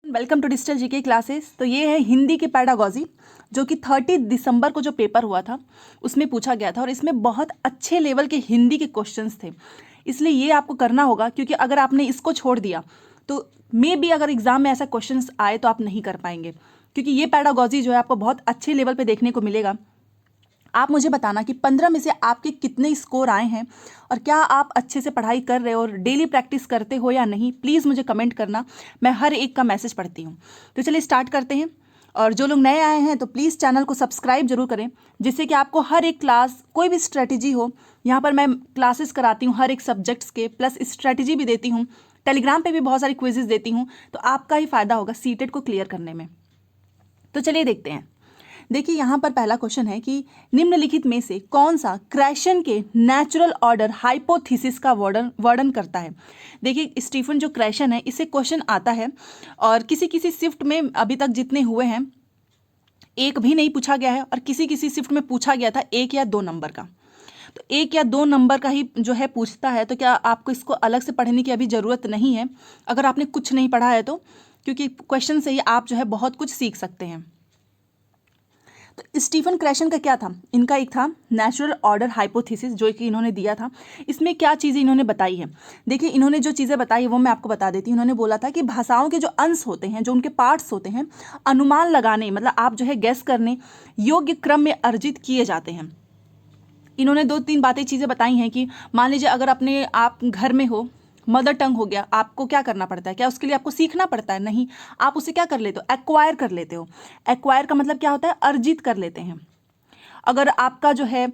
Welcome to digital GK classes. तो ये है हिंदी की पैडागॉजी जो कि 30 दिसंबर को जो पेपर हुआ था उसमें पूछा गया था और इसमें बहुत अच्छे लेवल के हिंदी के क्वेश्चंस थे। इसलिए ये आपको करना होगा क्योंकि अगर आपने इसको छोड़ दिया तो मे बी अगर एग्जाम में ऐसा क्वेश्चंस आए तो आप नहीं कर पाएंगे, क्योंकि ये पैडागॉजी जो है आपको बहुत अच्छे लेवल पे देखने को मिलेगा। आप मुझे बताना कि 15 में से आपके कितने स्कोर आए हैं और क्या आप अच्छे से पढ़ाई कर रहे हो और डेली प्रैक्टिस करते हो या नहीं। प्लीज़ मुझे कमेंट करना, मैं हर एक का मैसेज पढ़ती हूँ। तो चलिए स्टार्ट करते हैं। और जो लोग नए आए हैं तो प्लीज़ चैनल को सब्सक्राइब जरूर करें, जिससे कि आपको हर एक क्लास कोई भी स्ट्रैटेजी हो, यहाँ पर मैं क्लासेस कराती हूँ हर एक सब्जेक्ट्स के, प्लस स्ट्रैटेजी भी देती हूँ। टेलीग्राम पे भी बहुत सारी क्विजेज देती हूँ, तो आपका ही फायदा होगा सीटेट को क्लियर करने में। तो चलिए देखते हैं। देखिए यहाँ पर पहला क्वेश्चन है कि निम्नलिखित में से कौन सा क्रैशन के नेचुरल ऑर्डर हाइपोथेसिस का वर्णन करता है। देखिए स्टीफन जो क्रैशन है इससे क्वेश्चन आता है और किसी किसी शिफ्ट में अभी तक जितने हुए हैं एक भी नहीं पूछा गया है और किसी किसी शिफ्ट में पूछा गया था 1 या 2 नंबर का। तो 1 या 2 नंबर का ही जो है पूछता है, तो क्या आपको इसको अलग से पढ़ने की अभी ज़रूरत नहीं है अगर आपने कुछ नहीं पढ़ा है तो, क्योंकि क्वेश्चन से ही आप जो है बहुत कुछ सीख सकते हैं। तो स्टीफन क्रैशन का क्या था, इनका एक था नेचुरल ऑर्डर हाइपोथेसिस जो कि इन्होंने दिया था। इसमें क्या चीज़ें इन्होंने बताई है, देखिए इन्होंने जो चीज़ें बताई है वो मैं आपको बता देती हूँ। इन्होंने बोला था कि भाषाओं के जो अंश होते हैं, जो उनके पार्ट्स होते हैं, अनुमान लगाने मतलब आप जो है गैस करने योग्य क्रम में अर्जित किए जाते हैं। इन्होंने 2-3 बातें चीज़ें बताई हैं कि मान लीजिए अगर अपने आप घर में हो, मदर टंग हो गया, आपको क्या करना पड़ता है, क्या उसके लिए आपको सीखना पड़ता है? नहीं, आप उसे क्या कर लेते हो, एक्वायर कर लेते हो। एक्वायर का मतलब क्या होता है, अर्जित कर लेते हैं। अगर आपका जो है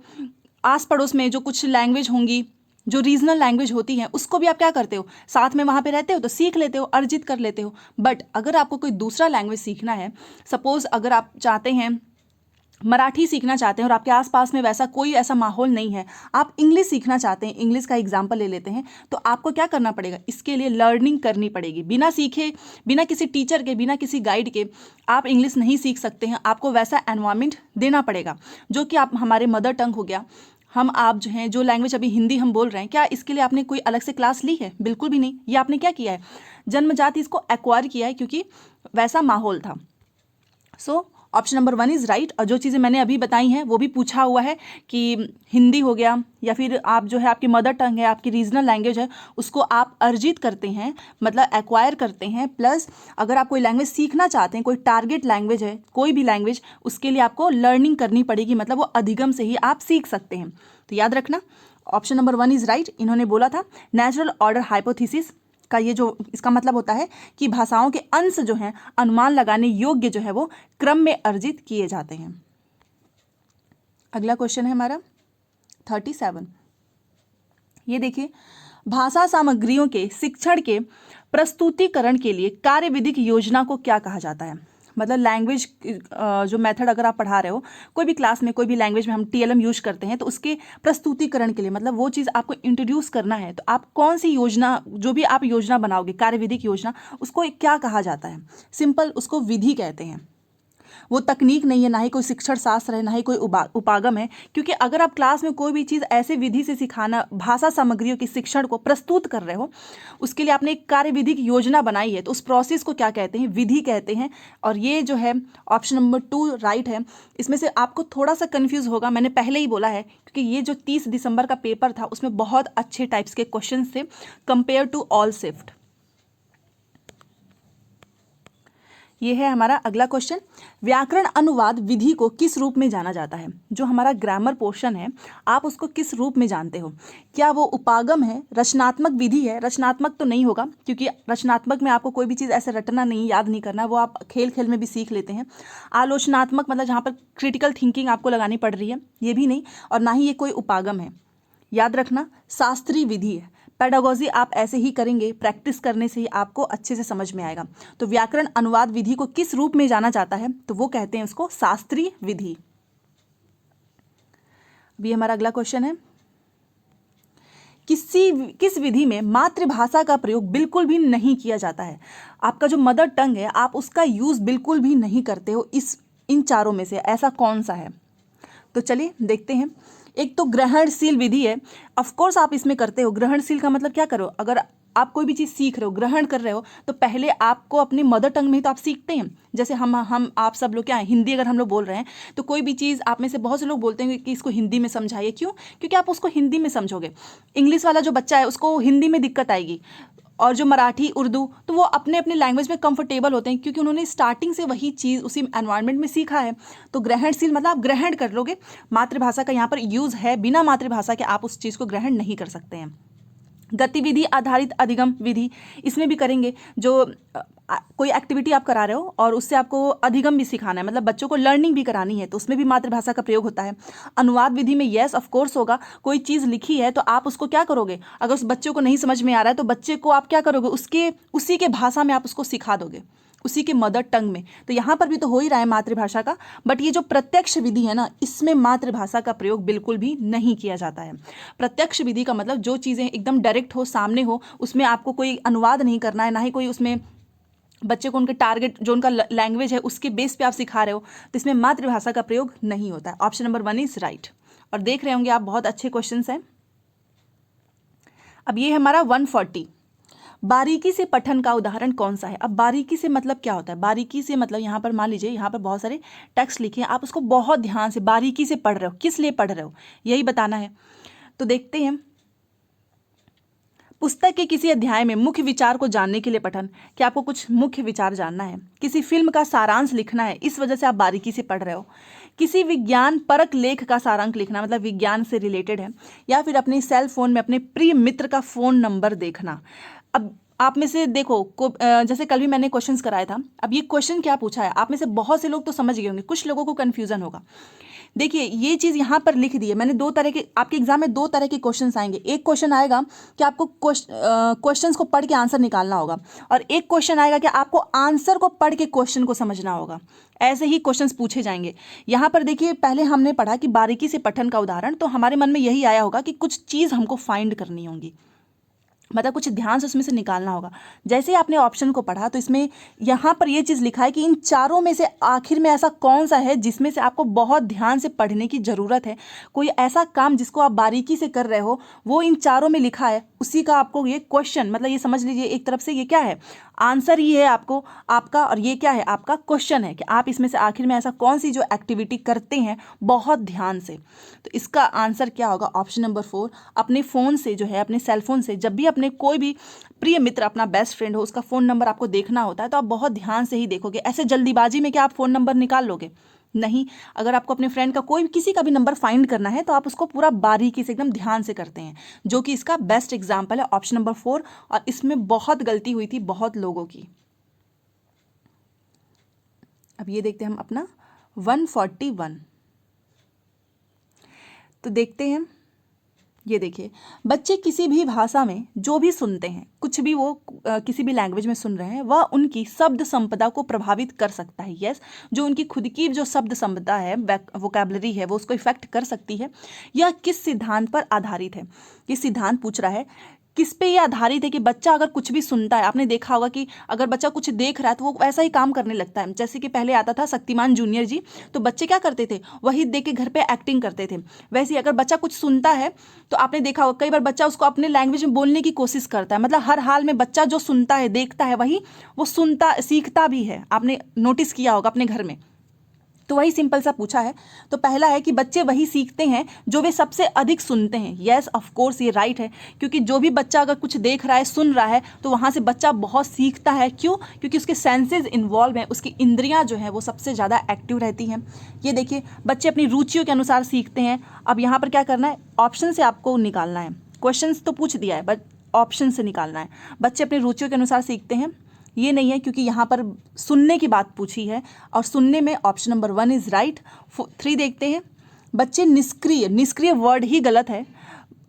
आस पड़ोस में जो कुछ लैंग्वेज होंगी, जो रीजनल लैंग्वेज होती है, उसको भी आप क्या करते हो, साथ में वहाँ पे रहते हो तो सीख लेते हो, अर्जित कर लेते हो। बट अगर आपको कोई दूसरा लैंग्वेज सीखना है, सपोज अगर आप चाहते हैं मराठी सीखना चाहते हैं और आपके आसपास में वैसा कोई ऐसा माहौल नहीं है, आप इंग्लिश सीखना चाहते हैं, इंग्लिश का एग्जाम्पल ले लेते हैं, तो आपको क्या करना पड़ेगा, इसके लिए लर्निंग करनी पड़ेगी। बिना सीखे, बिना किसी टीचर के, बिना किसी गाइड के आप इंग्लिश नहीं सीख सकते हैं। आपको वैसा एनवायरमेंट देना पड़ेगा जो कि आप हमारे मदर टंग हो गया, हम आप जो हैं जो लैंग्वेज अभी हिंदी हम बोल रहे हैं, क्या इसके लिए आपने कोई अलग से क्लास ली है? बिल्कुल भी नहीं। ये आपने क्या किया है, जन्मजात इसको एक्वायर किया है क्योंकि वैसा माहौल था। So option number 1 is right. और जो चीज़ें मैंने अभी बताई हैं वो भी पूछा हुआ है कि हिंदी हो गया या फिर आप जो है आपकी मदर टंग है, आपकी रीजनल लैंग्वेज है, उसको आप अर्जित करते हैं, मतलब एक्वायर करते हैं। प्लस अगर आप कोई लैंग्वेज सीखना चाहते हैं, कोई टारगेट लैंग्वेज है, कोई भी लैंग्वेज, उसके लिए आपको लर्निंग करनी पड़ेगी, मतलब वो अधिगम से ही आप सीख सकते हैं। तो याद रखना ऑप्शन नंबर 1 इज़ राइट। इन्होंने बोला था नेचुरल ऑर्डर हाइपोथेसिस का ये जो इसका मतलब होता है कि भाषाओं के अंश जो हैं अनुमान लगाने योग्य जो है वो क्रम में अर्जित किए जाते हैं। अगला क्वेश्चन है हमारा 37। ये देखिए, भाषा सामग्रियों के शिक्षण के प्रस्तुतिकरण के लिए कार्यविधिक योजना को क्या कहा जाता है। मतलब लैंग्वेज जो मेथड अगर आप पढ़ा रहे हो कोई भी क्लास में, कोई भी लैंग्वेज में हम TLM यूज करते हैं, तो उसके प्रस्तुतिकरण के लिए मतलब वो चीज़ आपको इंट्रोड्यूस करना है, तो आप कौन सी योजना, जो भी आप योजना बनाओगे कार्यविधिक योजना, उसको क्या कहा जाता है? सिंपल उसको विधि कहते हैं। वो तकनीक नहीं है, ना ही कोई शिक्षण शास्त्र है, ना ही कोई उपागम है। क्योंकि अगर आप क्लास में कोई भी चीज़ ऐसे विधि से सिखाना, भाषा सामग्रियों के शिक्षण को प्रस्तुत कर रहे हो, उसके लिए आपने एक कार्यविधिक योजना बनाई है, तो उस प्रोसेस को क्या कहते हैं, विधि कहते हैं। और ये जो है ऑप्शन नंबर 2 राइट है। इसमें से आपको थोड़ा सा कन्फ्यूज़ होगा, मैंने पहले ही बोला है, क्योंकि ये जो 30 दिसंबर का पेपर था उसमें बहुत अच्छे टाइप्स के क्वेश्चन थे कंपेयर टू ऑल शिफ्ट। ये है हमारा अगला क्वेश्चन, व्याकरण अनुवाद विधि को किस रूप में जाना जाता है। जो हमारा ग्रामर पोर्शन है आप उसको किस रूप में जानते हो? क्या वो उपागम है, रचनात्मक विधि है? रचनात्मक तो नहीं होगा, क्योंकि रचनात्मक में आपको कोई भी चीज़ ऐसे रटना नहीं, याद नहीं करना, वो आप खेल खेल में भी सीख लेते हैं। आलोचनात्मक मतलब जहाँ पर क्रिटिकल थिंकिंग आपको लगानी पड़ रही है, ये भी नहीं, और ना ही ये कोई उपागम है। याद रखना शास्त्रीय विधि है। पेडागॉजी आप ऐसे ही करेंगे, प्रैक्टिस करने से ही आपको अच्छे से समझ में आएगा। तो व्याकरण अनुवाद विधि को किस रूप में जाना जाता है, तो वो कहते हैं उसको शास्त्रीय विधि। अभी हमारा अगला क्वेश्चन है, किस विधि में मातृभाषा का प्रयोग बिल्कुल भी नहीं किया जाता है। आपका जो मदर टंग है आप उसका यूज बिल्कुल भी नहीं करते हो, इन चारों में से ऐसा कौन सा है? तो चलिए देखते हैं। एक तो ग्रहणशील विधि है, ऑफ कोर्स आप इसमें करते हो। ग्रहणशील का मतलब क्या करो, अगर आप कोई भी चीज़ सीख रहे हो, ग्रहण कर रहे हो, तो पहले आपको अपनी मदर टंग में ही तो आप सीखते हैं। जैसे हम आप सब लोग क्या है, हिंदी अगर हम लोग बोल रहे हैं तो कोई भी चीज़ आप में से बहुत से लोग बोलते हैं कि इसको हिंदी में समझाइए। क्यों? क्योंकि आप उसको हिंदी में समझोगे। इंग्लिश वाला जो बच्चा है उसको हिंदी में दिक्कत आएगी, और जो मराठी, उर्दू, तो वो अपने अपने लैंग्वेज में कंफर्टेबल होते हैं क्योंकि उन्होंने स्टार्टिंग से वही चीज़ उसी एनवायरनमेंट में सीखा है। तो ग्रहणशील मतलब आप ग्रहण कर लोगे। मातृभाषा का यहाँ पर यूज़ है, बिना मातृभाषा के आप उस चीज़ को ग्रहण नहीं कर सकते हैं। गतिविधि आधारित अधिगम विधि, इसमें भी करेंगे। जो कोई एक्टिविटी आप करा रहे हो और उससे आपको अधिगम भी सिखाना है, मतलब बच्चों को लर्निंग भी करानी है, तो उसमें भी मातृभाषा का प्रयोग होता है। अनुवाद विधि में यस ऑफ कोर्स होगा। कोई चीज़ लिखी है तो आप उसको क्या करोगे, अगर उस बच्चे को नहीं समझ में आ रहा है तो बच्चे को आप क्या करोगे, उसी के भाषा में आप उसको सिखा दोगे, उसी के मदर टंग में। तो यहाँ पर भी तो हो ही रहा है मातृभाषा का। बट ये जो प्रत्यक्ष विधि है ना, इसमें मातृभाषा का प्रयोग बिल्कुल भी नहीं किया जाता है। प्रत्यक्ष विधि का मतलब जो चीज़ें एकदम डायरेक्ट हो, सामने हो, उसमें आपको कोई अनुवाद नहीं करना है, ना ही कोई उसमें बच्चे को उनके टारगेट जो उनका लैंग्वेज है उसके बेस पे आप सिखा रहे हो, तो इसमें मातृभाषा का प्रयोग नहीं होता है। Option number 1 is right. और देख रहे होंगे आप बहुत अच्छे क्वेश्चंस हैं। अब ये है हमारा 140। बारीकी से पठन का उदाहरण कौन सा है? अब बारीकी से मतलब क्या होता है? बारीकी से मतलब यहाँ पर मान लीजिए यहाँ पर बहुत सारे टेक्स्ट लिखे हैं, आप उसको बहुत ध्यान से बारीकी से पढ़ रहे हो, किस लिए पढ़ रहे हो यही बताना है। तो देखते हैं, पुस्तक के किसी अध्याय में मुख्य विचार को जानने के लिए पठन, कि आपको कुछ मुख्य विचार जानना है। किसी फिल्म का सारांश लिखना है, इस वजह से आप बारीकी से पढ़ रहे हो। किसी विज्ञान परक लेख का सारांश लिखना, मतलब विज्ञान से रिलेटेड है। या फिर अपने सेल फोन में अपने प्रिय मित्र का फ़ोन नंबर देखना। अब आप में से देखो जैसे कल भी मैंने क्वेश्चंस कराया था, अब ये क्वेश्चन क्या पूछा है, आप में से बहुत से लोग तो समझ गए होंगे, कुछ लोगों को कन्फ्यूजन होगा। देखिए ये चीज़ यहाँ पर लिख दी है मैंने, दो तरह के आपके एग्जाम में दो तरह के क्वेश्चंस आएंगे। एक क्वेश्चन आएगा कि आपको क्वेश्चंस को पढ़ के आंसर निकालना होगा, और एक क्वेश्चन आएगा कि आपको आंसर को पढ़ के क्वेश्चन को समझना होगा। ऐसे ही क्वेश्चंस पूछे जाएंगे। यहाँ पर देखिए, पहले हमने पढ़ा कि बारीकी से पठन का उदाहरण, तो हमारे मन में यही आया होगा कि कुछ चीज़ हमको फाइंड करनी होगी, मतलब कुछ ध्यान से उसमें से निकालना होगा। जैसे ही आपने ऑप्शन को पढ़ा तो इसमें यहाँ पर ये चीज़ लिखा है कि इन चारों में से आखिर में ऐसा कौन सा है जिसमें से आपको बहुत ध्यान से पढ़ने की ज़रूरत है। कोई ऐसा काम जिसको आप बारीकी से कर रहे हो, वो इन चारों में लिखा है, उसी का आपको ये क्वेश्चन, मतलब ये समझ लीजिए एक तरफ से ये क्या है, आंसर ही है आपको आपका, और ये क्या है आपका क्वेश्चन है कि आप इसमें से आखिर में ऐसा कौन सी जो एक्टिविटी करते हैं बहुत ध्यान से। तो इसका आंसर क्या होगा? Option number 4। अपने फ़ोन से जो है, अपने सेलफोन से जब भी अपने कोई भी प्रिय मित्र, अपना बेस्ट फ्रेंड हो, उसका फ़ोन नंबर आपको देखना होता है तो आप बहुत ध्यान से ही देखोगे। ऐसे जल्दीबाजी में क्या आप फ़ोन नंबर निकाल लोगे? नहीं। अगर आपको अपने फ्रेंड का कोई किसी का भी नंबर फाइंड करना है तो आप उसको पूरा बारीकी से एकदम ध्यान से करते हैं, जो कि इसका बेस्ट एग्जाम्पल है ऑप्शन नंबर 4। और इसमें बहुत गलती हुई थी बहुत लोगों की। अब ये देखते हैं हम अपना 141। तो देखते हैं, ये देखिए, बच्चे किसी भी भाषा में जो भी सुनते हैं, कुछ भी वो किसी भी लैंग्वेज में सुन रहे हैं, वह उनकी शब्द संपदा को प्रभावित कर सकता है। यस, जो उनकी खुद की जो शब्द संपदा है, वोकैबलरी है, वो उसको इफेक्ट कर सकती है। यह किस सिद्धांत पर आधारित है? ये सिद्धांत पूछ रहा है किस पे ये आधारित है कि बच्चा अगर कुछ भी सुनता है, आपने देखा होगा कि अगर बच्चा कुछ देख रहा है तो वो वैसा ही काम करने लगता है। जैसे कि पहले आता था शक्तिमान जूनियर जी, तो बच्चे क्या करते थे, वही देख के घर पे एक्टिंग करते थे। वैसे ही अगर बच्चा कुछ सुनता है तो आपने देखा होगा कई बार बच्चा उसको अपने लैंग्वेज में बोलने की कोशिश करता है। मतलब हर हाल में बच्चा जो सुनता है, देखता है, वही वो सुनता सीखता भी है। आपने नोटिस किया होगा अपने घर में। तो वही सिंपल सा पूछा है। तो पहला है कि बच्चे वही सीखते हैं जो वे सबसे अधिक सुनते हैं। यस ऑफ कोर्स ये राइट है, क्योंकि जो भी बच्चा अगर कुछ देख रहा है, सुन रहा है, तो वहाँ से बच्चा बहुत सीखता है। क्यों? क्योंकि उसके सेंसेस इन्वॉल्व हैं, उसकी इंद्रियाँ जो हैं वो सबसे ज़्यादा एक्टिव रहती हैं। ये देखिए, बच्चे अपनी रुचियों के अनुसार सीखते हैं। अब यहाँ पर क्या करना है, ऑप्शन से आपको निकालना है। क्वेश्चन तो पूछ दिया है, बट ऑप्शन से निकालना है। बच्चे अपनी रुचियों के अनुसार सीखते हैं, ये नहीं है, क्योंकि यहाँ पर सुनने की बात पूछी है, और सुनने में ऑप्शन नंबर 1 इज़ राइट। 3 देखते हैं, बच्चे निष्क्रिय वर्ड ही गलत है।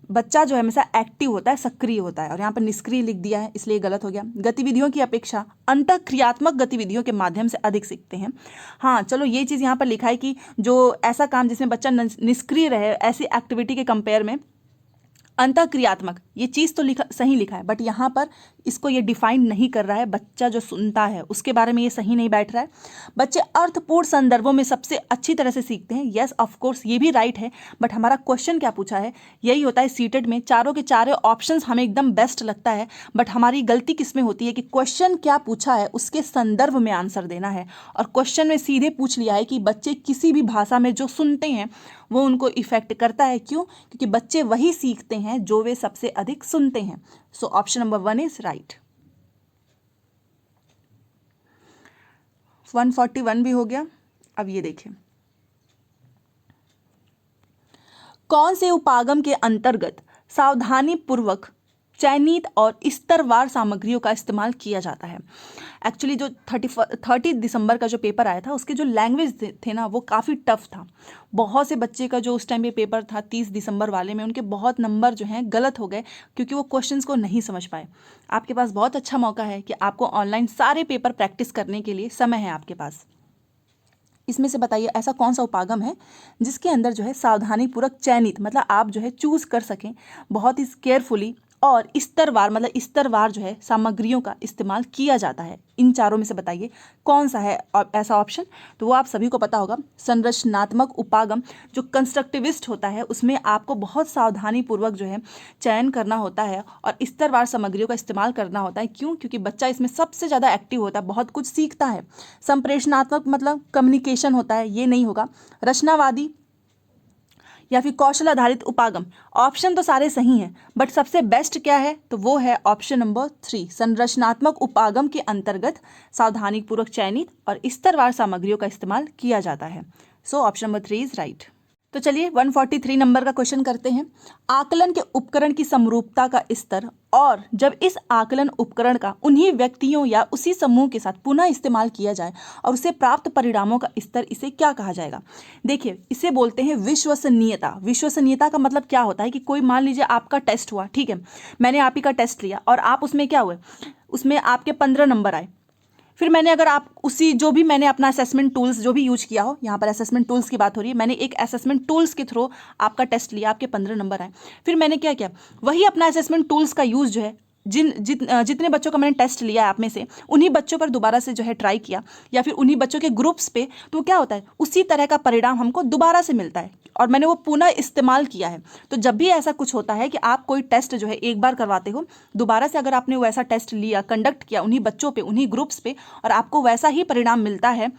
बच्चा जो है हमेशा एक्टिव होता है, सक्रिय होता है, और यहाँ पर निष्क्रिय लिख दिया है, इसलिए गलत हो गया। गतिविधियों की अपेक्षा अंतःक्रियात्मक गतिविधियों के माध्यम से अधिक सीखते हैं। हाँ चलो, ये चीज़ यहाँ पर लिखा है कि जो ऐसा काम जिसमें बच्चा निष्क्रिय रहे, ऐसी एक्टिविटी के कंपेयर में अंतःक्रियात्मक, ये चीज़ तो लिखा सही लिखा है, बट यहाँ पर इसको ये डिफाइन नहीं कर रहा है। बच्चा जो सुनता है उसके बारे में ये सही नहीं बैठ रहा है। बच्चे अर्थपूर्ण संदर्भों में सबसे अच्छी तरह से सीखते हैं। यस ऑफ कोर्स ये भी राइट है, बट हमारा क्वेश्चन क्या पूछा है, यही होता है सीटेड में चारों के चारों ऑप्शंस हमें एकदम बेस्ट लगता है, बट हमारी गलती किस में होती है कि क्वेश्चन क्या पूछा है उसके संदर्भ में आंसर देना है। और क्वेश्चन में सीधे पूछ लिया है कि बच्चे किसी भी भाषा में जो सुनते हैं वो उनको इफेक्ट करता है। क्यों? क्योंकि बच्चे वही सीखते हैं जो वे सबसे अधिक सुनते हैं। So option number 1 is right. 141 भी हो गया। अब ये देखें, कौन से उपागम के अंतर्गत सावधानी पूर्वक चयनित और स्तरवार सामग्रियों का इस्तेमाल किया जाता है। एक्चुअली जो 30 दिसंबर का जो पेपर आया था उसके जो लैंग्वेज थे ना वो काफ़ी टफ था। बहुत से बच्चे का जो उस टाइम पे पेपर था 30 दिसंबर वाले में, उनके बहुत नंबर जो हैं गलत हो गए क्योंकि वो क्वेश्चंस को नहीं समझ पाए। आपके पास बहुत अच्छा मौका है कि आपको ऑनलाइन सारे पेपर प्रैक्टिस करने के लिए समय है आपके पास। इसमें से बताइए ऐसा कौन सा उपागम है जिसके अंदर जो है सावधानीपूर्वक चयनित, मतलब आप जो है चूज़ कर सकें बहुत ही केयरफुली, और स्तरवार मतलब स्तरवार जो है सामग्रियों का इस्तेमाल किया जाता है। इन चारों में से बताइए कौन सा है ऐसा ऑप्शन। तो वो आप सभी को पता होगा, संरचनात्मक उपागम जो कंस्ट्रक्टिविस्ट होता है उसमें आपको बहुत सावधानी पूर्वक जो है चयन करना होता है और स्तरवार सामग्रियों का इस्तेमाल करना होता है। क्यों? क्योंकि बच्चा इसमें सबसे ज़्यादा एक्टिव होता है, बहुत कुछ सीखता है। संप्रेषणात्मक मतलब कम्युनिकेशन होता है, ये नहीं होगा। रचनावादी या फिर कौशल आधारित उपागम, ऑप्शन तो सारे सही हैं बट सबसे बेस्ट क्या है, तो वो है ऑप्शन नंबर 3। संरचनात्मक उपागम के अंतर्गत सावधानीपूर्वक चयनित और स्तरवार सामग्रियों का इस्तेमाल किया जाता है। So option number 3 is right. तो चलिए 143 नंबर का क्वेश्चन करते हैं। आकलन के उपकरण की समरूपता का स्तर, और जब इस आकलन उपकरण का उन्हीं व्यक्तियों या उसी समूह के साथ पुनः इस्तेमाल किया जाए और उससे प्राप्त परिणामों का स्तर, इसे क्या कहा जाएगा। देखिए इसे बोलते हैं विश्वसनीयता। विश्वसनीयता का मतलब क्या होता है कि कोई मान लीजिए आपका टेस्ट हुआ, ठीक है, मैंने आप ही का टेस्ट लिया और आप उसमें क्या हुए, उसमें आपके 15 नंबर आए। फिर मैंने अगर आप उसी जो भी मैंने अपना असेसमेंट टूल्स जो भी यूज किया हो, यहाँ पर असेसमेंट टूल्स की बात हो रही है, मैंने एक असेसमेंट टूल्स के थ्रू आपका टेस्ट लिया, आपके 15 नंबर आए। फिर मैंने क्या किया, वही अपना असेसमेंट टूल्स का यूज़ जो है जितने बच्चों का मैंने टेस्ट लिया है आप में से, उन्हीं बच्चों पर दोबारा से जो है ट्राई किया, या फिर उन्हीं बच्चों के ग्रुप्स पे, तो क्या होता है उसी तरह का परिणाम हमको दोबारा से मिलता है और मैंने वो पुनः इस्तेमाल किया है। तो जब भी ऐसा कुछ होता है कि आप कोई टेस्ट जो है एक बार करवाते हो, दोबारा से अगर आपने वैसा टेस्ट लिया, कंडक्ट किया उन्हीं बच्चों पे, उन्हीं ग्रुप्स पे, और आपको वैसा ही परिणाम मिलता है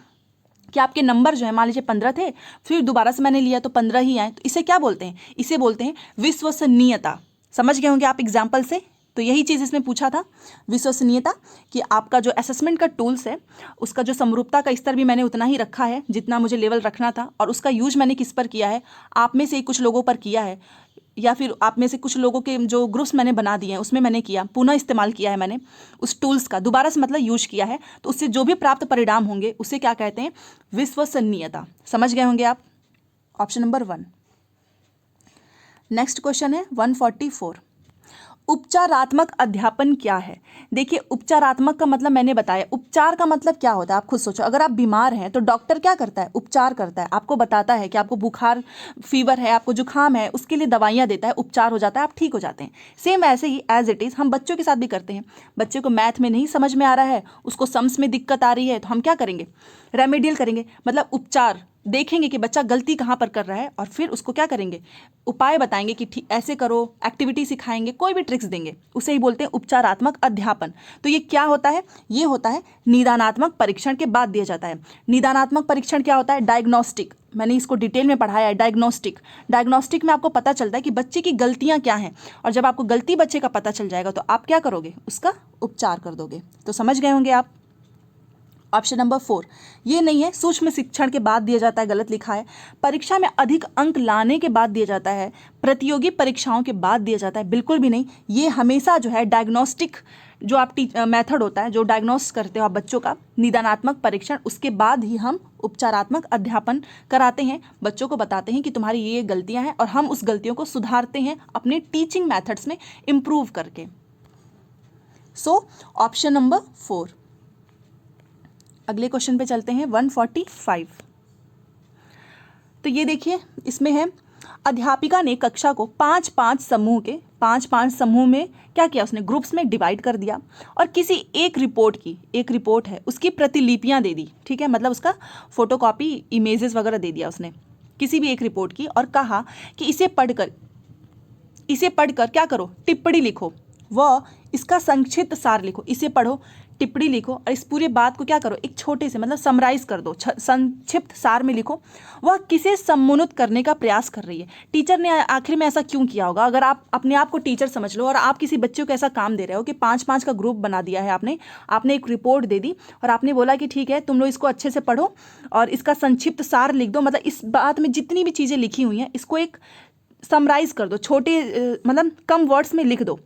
कि आपके नंबर जो है मान लीजिए 15 थे, फिर दोबारा से मैंने लिया तो 15 ही आए, तो इसे क्या बोलते हैं, इसे बोलते हैं विश्वसनीयता। समझ गए होंगे आप एग्जाम्पल से। तो यही चीज़ इसमें पूछा था, विश्वसनीयता, कि आपका जो असेसमेंट का टूल्स है उसका जो समरूपता का स्तर भी मैंने उतना ही रखा है जितना मुझे लेवल रखना था, और उसका यूज मैंने किस पर किया है, आप में से कुछ लोगों पर किया है, या फिर आप में से कुछ लोगों के जो ग्रुप्स मैंने बना दिए हैं उसमें मैंने किया, पुनः इस्तेमाल किया है मैंने उस टूल्स का, दोबारा से मतलब यूज किया है, तो उससे जो भी प्राप्त परिणाम होंगे उसे क्या कहते हैं, विश्वसनीयता। समझ गए होंगे आप। Option number 1। नेक्स्ट क्वेश्चन है 144। उपचारात्मक अध्यापन क्या है। देखिए उपचारात्मक का मतलब मैंने बताया, उपचार का मतलब क्या होता है आप खुद सोचो। अगर आप बीमार हैं तो डॉक्टर क्या करता है, उपचार करता है, आपको बताता है कि आपको बुखार फीवर है, आपको जुकाम है, उसके लिए दवाइयाँ देता है, उपचार हो जाता है, आप ठीक हो जाते हैं। सेम ऐसे ही एज इट इज़ हम बच्चों के साथ भी करते हैं। बच्चे को मैथ में नहीं समझ में आ रहा है, उसको सम्स में दिक्कत आ रही है, तो हम क्या करेंगे, रेमेडियल करेंगे, मतलब उपचार, देखेंगे कि बच्चा गलती कहाँ पर कर रहा है और फिर उसको क्या करेंगे, उपाय बताएंगे कि ठीक ऐसे करो, एक्टिविटी सिखाएंगे, कोई भी ट्रिक्स देंगे, उसे ही बोलते हैं उपचारात्मक अध्यापन। तो ये क्या होता है, ये होता है निदानात्मक परीक्षण के बाद दिया जाता है। निदानात्मक परीक्षण क्या होता है, डायग्नोस्टिक, मैंने इसको डिटेल में पढ़ाया है। डायग्नोस्टिक में आपको पता चलता है कि बच्चे की गलतियाँ क्या हैं, और जब आपको गलती बच्चे का पता चल जाएगा तो आप क्या करोगे, उसका उपचार कर दोगे। तो समझ गए होंगे आप। ऑप्शन नंबर 4 ये नहीं है, सूक्ष्म शिक्षण के बाद दिया जाता है, गलत लिखा है। परीक्षा में अधिक अंक लाने के बाद दिया जाता है, प्रतियोगी परीक्षाओं के बाद दिया जाता है, बिल्कुल भी नहीं। ये हमेशा जो है डायग्नोस्टिक जो आप मेथड होता है, जो डायग्नोस करते हो आप बच्चों का, निदानात्मक परीक्षण, उसके बाद ही हम उपचारात्मक अध्यापन कराते हैं, बच्चों को बताते हैं कि तुम्हारी ये गलतियां हैं और हम उस गलतियों को सुधारते हैं अपने टीचिंग मैथड्स में इम्प्रूव करके। So option number 4। अगले क्वेश्चन पे चलते हैं 145। तो ये देखिए इसमें है, अध्यापिका ने कक्षा को 5-5 समूह के 5-5 समूह में क्या किया उसने, ग्रुप्स में डिवाइड कर दिया और किसी एक रिपोर्ट है उसकी प्रतिलिपियां दे दी, ठीक है, मतलब उसका फोटोकॉपी इमेजेस वगैरह दे दिया उसने किसी भी एक रिपोर्ट की, और कहा कि इसे पढ़कर क्या करो, टिप्पणी लिखो, वह इसका संक्षिप्त सार लिखो, इसे पढ़ो, टिप्पणी लिखो और इस पूरे बात को क्या करो, एक छोटे से मतलब समराइज कर दो, संक्षिप्त सार में लिखो। वह किसे सम्मोहित करने का प्रयास कर रही है। टीचर ने आखिर में ऐसा क्यों किया होगा? अगर आप अपने आप को टीचर समझ लो और आप किसी बच्चे को ऐसा काम दे रहे हो कि 5-5 का ग्रुप बना दिया है आपने एक रिपोर्ट दे दी और आपने बोला कि ठीक है तुम लोग इसको अच्छे से पढ़ो और इसका संक्षिप्त सार लिख दो, मतलब इस बात में जितनी भी चीज़ें लिखी हुई हैं इसको एक समराइज कर दो, छोटे मतलब कम वर्ड्स में लिख दो।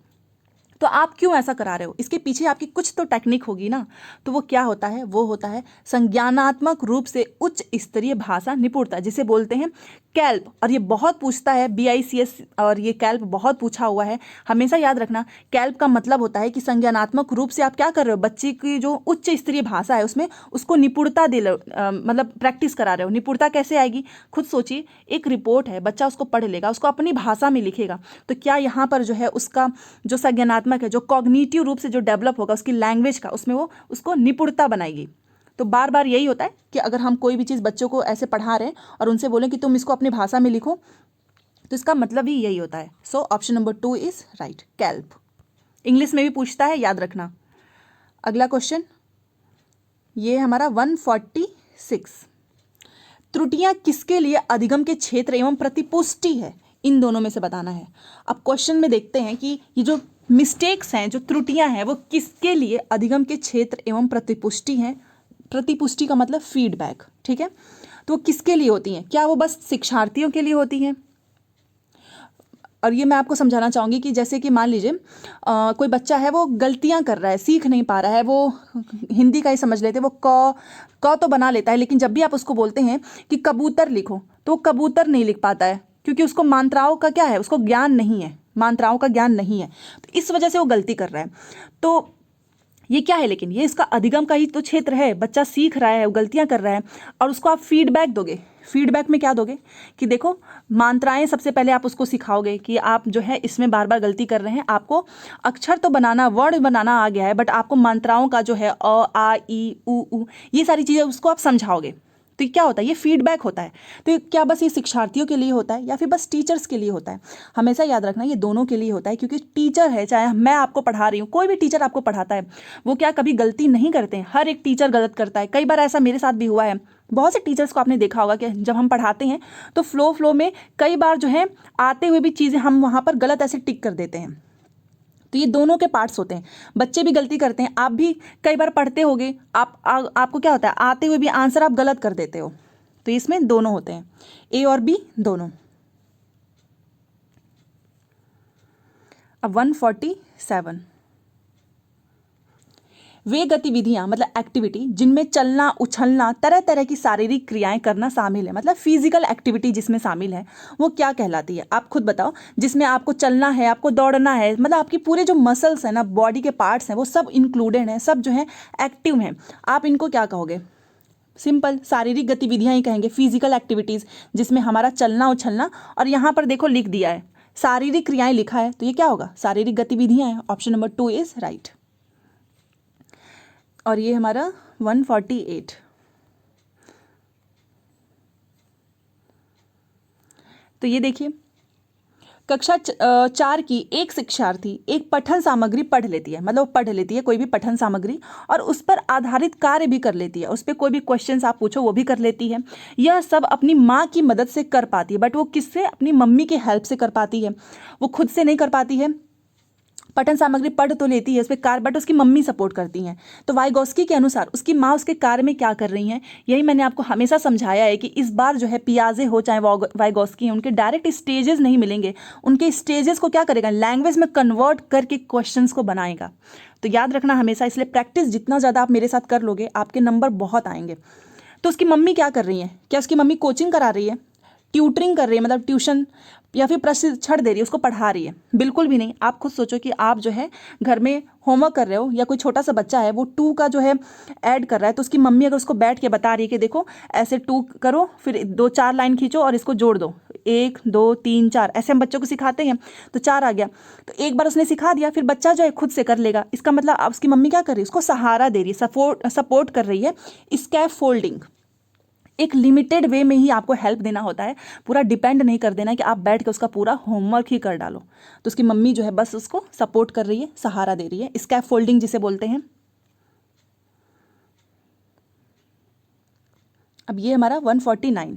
तो आप क्यों ऐसा करा रहे हो? इसके पीछे आपकी कुछ तो टेक्निक होगी ना। तो वो क्या होता है? वो होता है संज्ञानात्मक रूप से उच्च स्तरीय भाषा निपुणता, जिसे बोलते हैं कैल्प। और ये बहुत पूछता है BICS, और ये कैल्प बहुत पूछा हुआ है, हमेशा याद रखना। कैल्प का मतलब होता है कि संज्ञानात्मक रूप से आप क्या कर रहे हो, बच्चे की जो उच्च स्तरीय भाषा है उसमें उसको निपुणता मतलब प्रैक्टिस करा रहे हो। निपुणता कैसे आएगी? खुद सोचिए, एक रिपोर्ट है, बच्चा उसको पढ़ लेगा, उसको अपनी भाषा में लिखेगा, तो क्या यहाँ पर जो है उसका जो संज्ञानात्मक है, जो कॉग्निटिव रूप से जो डेवलप होगा उसकी लैंग्वेज का, उसमें वो उसको निपुणता बनाएगी। तो बार बार यही होता है कि अगर हम कोई भी चीज़ बच्चों को ऐसे पढ़ा रहे हैं और उनसे बोलें कि तुम इसको अपनी भाषा में लिखो, तो इसका मतलब ही यही होता है। So option number 2 is right, kelp. English में भी पूछता है, याद रखना। अगला क्वेश्चन ये हमारा 146, त्रुटियां किसके लिए अधिगम के क्षेत्र एवं प्रतिपुष्टि है, इन दोनों में से बताना है। अब क्वेश्चन में देखते हैं कि ये जो मिस्टेक्स हैं, जो त्रुटियां हैं, वो किसके लिए अधिगम के क्षेत्र एवं प्रतिपुष्टि हैं। प्रतिपुष्टि का मतलब फीडबैक, ठीक है। तो वो किसके लिए होती हैं? क्या वो बस शिक्षार्थियों के लिए होती हैं? और ये मैं आपको समझाना चाहूँगी कि जैसे कि मान लीजिए कोई बच्चा है, वो गलतियाँ कर रहा है, सीख नहीं पा रहा है, वो हिंदी का ही समझ लेते हैं, वो क तो बना लेता है, लेकिन जब भी आप उसको बोलते हैं कि कबूतर लिखो, तो वो कबूतर नहीं लिख पाता है, क्योंकि उसको मात्राओं का क्या है, उसको ज्ञान नहीं है, मात्राओं का ज्ञान नहीं है, तो इस वजह से वो गलती कर रहा है। तो ये क्या है? लेकिन ये इसका अधिगम का ही तो क्षेत्र है। बच्चा सीख रहा है, गलतियां कर रहा है, और उसको आप फीडबैक दोगे। फीडबैक में क्या दोगे कि देखो, मात्राएं सबसे पहले आप उसको सिखाओगे कि आप जो है इसमें बार बार गलती कर रहे हैं, आपको अक्षर तो बनाना, वर्ड बनाना आ गया है, बट आपको मात्राओं का जो है अ, आ, ई, उ, ये सारी चीज़ें उसको आप समझाओगे। तो क्या होता है? ये फीडबैक होता है। तो क्या बस ये शिक्षार्थियों के लिए होता है या फिर बस टीचर्स के लिए होता है? हमेशा याद रखना, ये दोनों के लिए होता है, क्योंकि टीचर है, चाहे मैं आपको पढ़ा रही हूँ, कोई भी टीचर आपको पढ़ाता है, वो क्या कभी गलती नहीं करते हैं? हर एक टीचर गलत करता है। कई बार ऐसा मेरे साथ भी हुआ है। बहुत से टीचर्स को आपने देखा होगा कि जब हम पढ़ाते हैं तो फ्लो में कई बार जो है आते हुए भी चीज़ें हम वहाँ पर गलत ऐसे टिक कर देते हैं। तो ये दोनों के पार्ट्स होते हैं। बच्चे भी गलती करते हैं, आप भी कई बार पढ़ते होगे, आपको क्या होता है, आते हुए भी आंसर आप गलत कर देते हो। तो इसमें दोनों होते हैं, ए और बी दोनों। अब 147, वे गतिविधियां मतलब एक्टिविटी जिनमें चलना, उछलना, तरह तरह की शारीरिक क्रियाएं करना शामिल है, मतलब फिजिकल एक्टिविटी जिसमें शामिल है, वो क्या कहलाती है? आप खुद बताओ। जिसमें आपको चलना है, आपको दौड़ना है, मतलब आपकी पूरे जो मसल्स हैं ना, बॉडी के पार्ट्स हैं, वो सब इंक्लूडेड हैं, सब जो है एक्टिव हैं। आप इनको क्या कहोगे? सिंपल शारीरिक गतिविधियां ही कहेंगे, फिजिकल एक्टिविटीज़, जिसमें हमारा चलना, उछलना, और यहाँ पर देखो लिख दिया है शारीरिक क्रियाएं लिखा है, तो ये क्या होगा? शारीरिक गतिविधियां हैं। Option number 2 is right. और ये हमारा 148, तो ये देखिए, कक्षा 4 की एक शिक्षार्थी एक पठन सामग्री पढ़ लेती है, मतलब पढ़ लेती है कोई भी पठन सामग्री, और उस पर आधारित कार्य भी कर लेती है, उस पर कोई भी क्वेश्चंस आप पूछो वो भी कर लेती है। यह सब अपनी माँ की मदद से कर पाती है, बट वो किससे? अपनी मम्मी के हेल्प से कर पाती है, वो खुद से नहीं कर पाती है। पठन सामग्री पढ़ तो लेती है, उस पर कार्य, बट उसकी मम्मी सपोर्ट करती हैं। तो वाइगोस्की के अनुसार उसकी माँ उसके कार्य में क्या कर रही हैं? यही मैंने आपको हमेशा समझाया है कि इस बार जो है पियाजे हो चाहे वाइगोस्की हैं, उनके डायरेक्ट स्टेजेस नहीं मिलेंगे, उनके स्टेजेस को क्या करेगा? लैंग्वेज में कन्वर्ट करके क्वेश्चंस को बनाएगा। तो याद रखना हमेशा, इसलिए प्रैक्टिस जितना ज़्यादा आप मेरे साथ कर लोगे, आपके नंबर बहुत आएंगे। तो उसकी मम्मी क्या कर रही है? क्या उसकी मम्मी कोचिंग करा रही है? ट्यूटरिंग कर रही है, मतलब ट्यूशन या फिर प्रशिक्षण दे रही है, उसको पढ़ा रही है, बिल्कुल भी नहीं। आप खुद सोचो कि आप जो है घर में होमवर्क कर रहे हो या कोई छोटा सा बच्चा है वो 2 का जो है ऐड कर रहा है, तो उसकी मम्मी अगर उसको बैठ के बता रही है कि देखो ऐसे 2 करो, फिर 2-4 लाइन खींचो और इसको जोड़ दो, 1 2 3 4, ऐसे हम बच्चों को सिखाते हैं, तो 4 आ गया, तो एक बार उसने सिखा दिया, फिर बच्चा जो है खुद से कर लेगा। इसका मतलब अब उसकी मम्मी क्या कर रही है, उसको सहारा दे रही है, सपोर्ट कर रही है। स्कैफोल्डिंग, एक लिमिटेड वे में ही आपको हेल्प देना होता है, पूरा डिपेंड नहीं कर देना कि आप बैठ के उसका पूरा होमवर्क ही कर डालो। तो उसकी मम्मी जो है बस उसको सपोर्ट कर रही है, सहारा दे रही है, स्कैफोल्डिंग जिसे बोलते हैं। अब ये हमारा 149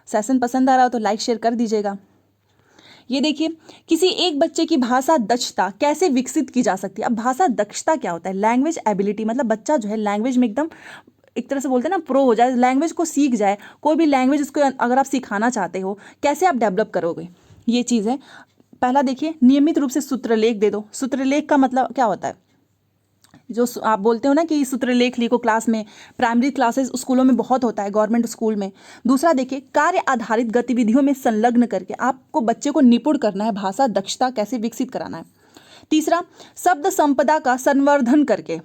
सेशन पसंद आ रहा हो तो लाइक शेयर कर दीजिएगा। ये देखिए, किसी एक बच्चे की भाषा दक्षता कैसे विकसित की जा सकती है। अब भाषा दक्षता क्या होता है, लैंग्वेज एबिलिटी, मतलब बच्चा जो है लैंग्वेज में एकदम एक तरह से बोलते हैं ना प्रो हो जाए, लैंग्वेज को सीख जाए, कोई भी लैंग्वेज उसको अगर आप सिखाना चाहते हो, कैसे आप डेवलप करोगे, ये चीज़ है। पहला देखिए, नियमित रूप से सूत्रलेख दे दो। सूत्रलेख का मतलब क्या होता है, जो आप बोलते हो ना कि सूत्रलेख लिखो क्लास में, प्राइमरी क्लासेस स्कूलों में बहुत होता है, गवर्नमेंट स्कूल में। दूसरा देखिए, कार्य आधारित गतिविधियों में संलग्न करके आपको बच्चे को निपुण करना है, भाषा दक्षता कैसे विकसित कराना है। तीसरा, शब्द संपदा का संवर्धन करके,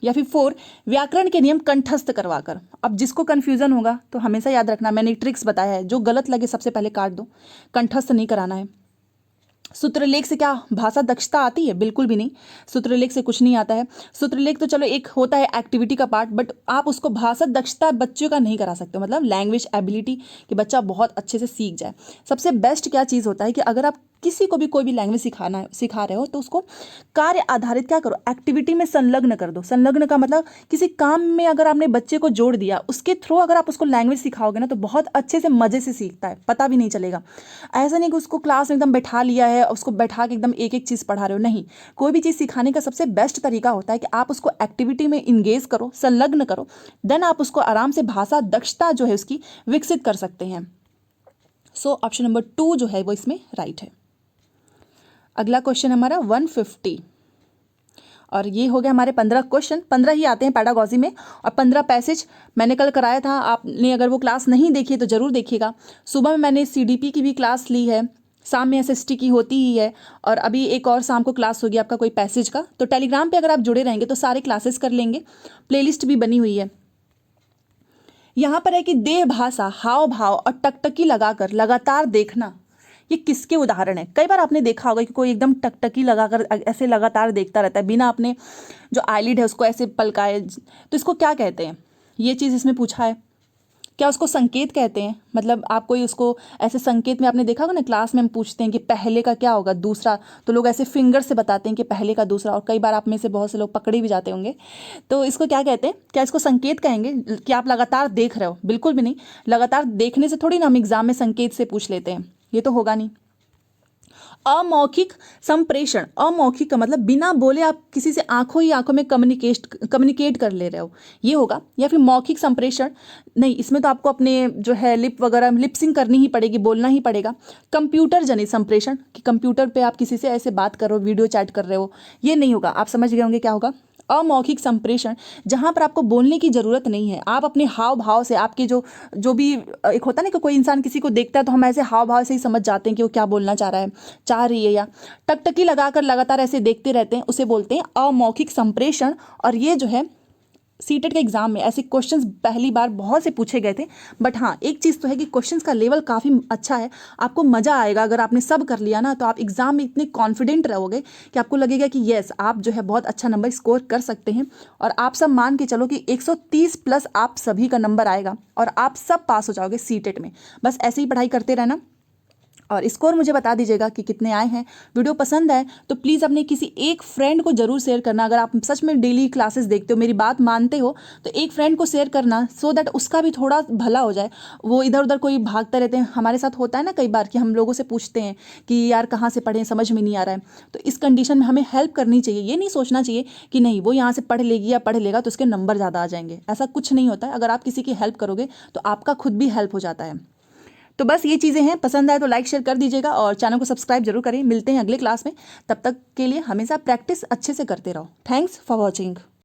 या फिर 4, व्याकरण के नियम कंठस्थ करवाकर। अब जिसको कन्फ्यूजन होगा तो हमेशा याद रखना, मैंने ट्रिक्स बताया है, जो गलत लगे सबसे पहले काट दो, कंठस्थ नहीं कराना है। सूत्रलेख से क्या भाषा दक्षता आती है, बिल्कुल भी नहीं, सूत्रलेख से कुछ नहीं आता है। सूत्रलेख तो चलो एक होता है एक्टिविटी का पार्ट, बट आप उसको भाषा दक्षता बच्चों का नहीं करा सकते, मतलब लैंग्वेज एबिलिटी कि बच्चा बहुत अच्छे से सीख जाए। सबसे बेस्ट क्या चीज़ होता है कि अगर आप किसी को भी कोई भी लैंग्वेज सिखा रहे हो तो उसको कार्य आधारित क्या करो, एक्टिविटी में संलग्न कर दो। संलग्न का मतलब किसी काम में अगर आपने बच्चे को जोड़ दिया, उसके थ्रू अगर आप उसको लैंग्वेज सिखाओगे ना तो बहुत अच्छे से मज़े से सीखता है, पता भी नहीं चलेगा। ऐसा नहीं कि उसको क्लास में एकदम बैठा लिया है, उसको बैठा के एकदम एक एक चीज़ पढ़ा रहे हो, नहीं। कोई भी चीज़ सिखाने का सबसे बेस्ट तरीका होता है कि आप उसको एक्टिविटी में इंगेज करो, संलग्न करो, देन आप उसको आराम से भाषा दक्षता जो है उसकी विकसित कर सकते हैं। सो ऑप्शन नंबर 2 जो है वो इसमें राइट है। अगला क्वेश्चन हमारा 150, और ये हो गया हमारे 15 क्वेश्चन, 15 ही आते हैं पेडागॉजी में, और 15 पैसेज मैंने कल कराया था। आपने अगर वो क्लास नहीं देखी तो ज़रूर देखिएगा। सुबह में मैंने CDP की भी क्लास ली है, शाम में SST की होती ही है, और अभी एक और शाम को क्लास होगी आपका कोई पैसेज का। तो टेलीग्राम पे अगर आप जुड़े रहेंगे तो सारे क्लासेस कर लेंगे, प्लेलिस्ट भी बनी हुई है। यहाँ पर है कि देह भाषा, हाव भाव और टकटकी लगाकर लगातार देखना, ये किसके उदाहरण है। कई बार आपने देखा होगा कि कोई एकदम टकटकी लगाकर ऐसे लगातार देखता रहता है बिना अपने जो आईलिड है उसको ऐसे पलकाए, तो इसको क्या कहते हैं, ये चीज़ इसमें पूछा है। क्या उसको संकेत कहते हैं, मतलब आप कोई उसको ऐसे संकेत में आपने देखा होगा ना, क्लास में हम पूछते हैं कि पहले का क्या होगा, दूसरा, तो लोग ऐसे फिंगर से बताते हैं कि पहले का दूसरा, और कई बार आप में से बहुत से लोग पकड़े भी जाते होंगे। तो इसको क्या कहते हैं, क्या इसको संकेत कहेंगे कि आप लगातार देख रहे हो, बिल्कुल भी नहीं। लगातार देखने से थोड़ी ना हम एग्जाम में संकेत से पूछ लेते हैं, ये तो होगा नहीं। अमौखिक संप्रेषण, अमौखिक का मतलब बिना बोले आप किसी से आंखों ही आंखों में कम्युनिकेट कर ले रहे हो, ये होगा। या फिर मौखिक संप्रेषण नहीं, इसमें तो आपको अपने जो है लिप वगैरह लिपसिंग करनी ही पड़ेगी, बोलना ही पड़ेगा। कंप्यूटर जनित संप्रेषण कि कंप्यूटर पे आप किसी से ऐसे बात कर रहे हो, वीडियो चैट कर रहे हो, ये नहीं होगा। आप समझ गए होंगे क्या होगा। अमौखिक संप्रेषण, जहाँ पर आपको बोलने की ज़रूरत नहीं है, आप अपने हाव भाव से, आपके जो भी एक होता है ना कि कोई इंसान किसी को देखता है तो हम ऐसे हाव भाव से ही समझ जाते हैं कि वो क्या बोलना चाह रही है, या टकटकी लगाकर लगातार ऐसे देखते रहते हैं, उसे बोलते हैं अमौखिक संप्रेषण। और ये जो है सीटेट के एग्जाम में ऐसे क्वेश्चंस पहली बार बहुत से पूछे गए थे, बट हाँ एक चीज़ तो है कि क्वेश्चंस का लेवल काफ़ी अच्छा है, आपको मज़ा आएगा। अगर आपने सब कर लिया ना तो आप एग्जाम में इतने कॉन्फिडेंट रहोगे कि आपको लगेगा कि येस आप जो है बहुत अच्छा नंबर स्कोर कर सकते हैं। और आप सब मान के चलो कि 130 प्लस आप सभी का नंबर आएगा और आप सब पास हो जाओगे सीटेट में। बस ऐसे ही पढ़ाई करते रहना और स्कोर मुझे बता दीजिएगा कि कितने आए हैं। वीडियो पसंद आए तो प्लीज़ अपने किसी एक फ्रेंड को जरूर शेयर करना। अगर आप सच में डेली क्लासेस देखते हो, मेरी बात मानते हो, तो एक फ्रेंड को शेयर करना, सो दैट उसका भी थोड़ा भला हो जाए। वो इधर उधर कोई भागते रहते हैं, हमारे साथ होता है ना कई बार कि हम लोगों से पूछते हैं कि यार कहाँ से पढ़ें, समझ में नहीं आ रहा है। तो इस कंडीशन में हमें हेल्प करनी चाहिए, ये नहीं सोचना चाहिए कि नहीं वो यहाँ से पढ़ लेगी या पढ़ लेगा तो उसके नंबर ज़्यादा आ जाएंगे। ऐसा कुछ नहीं होता है। अगर आप किसी की हेल्प करोगे तो आपका खुद भी हेल्प हो जाता है। तो बस ये चीज़ें हैं, पसंद आए तो लाइक शेयर कर दीजिएगा और चैनल को सब्सक्राइब जरूर करें। मिलते हैं अगले क्लास में, तब तक के लिए हमेशा प्रैक्टिस अच्छे से करते रहो। Thanks for watching.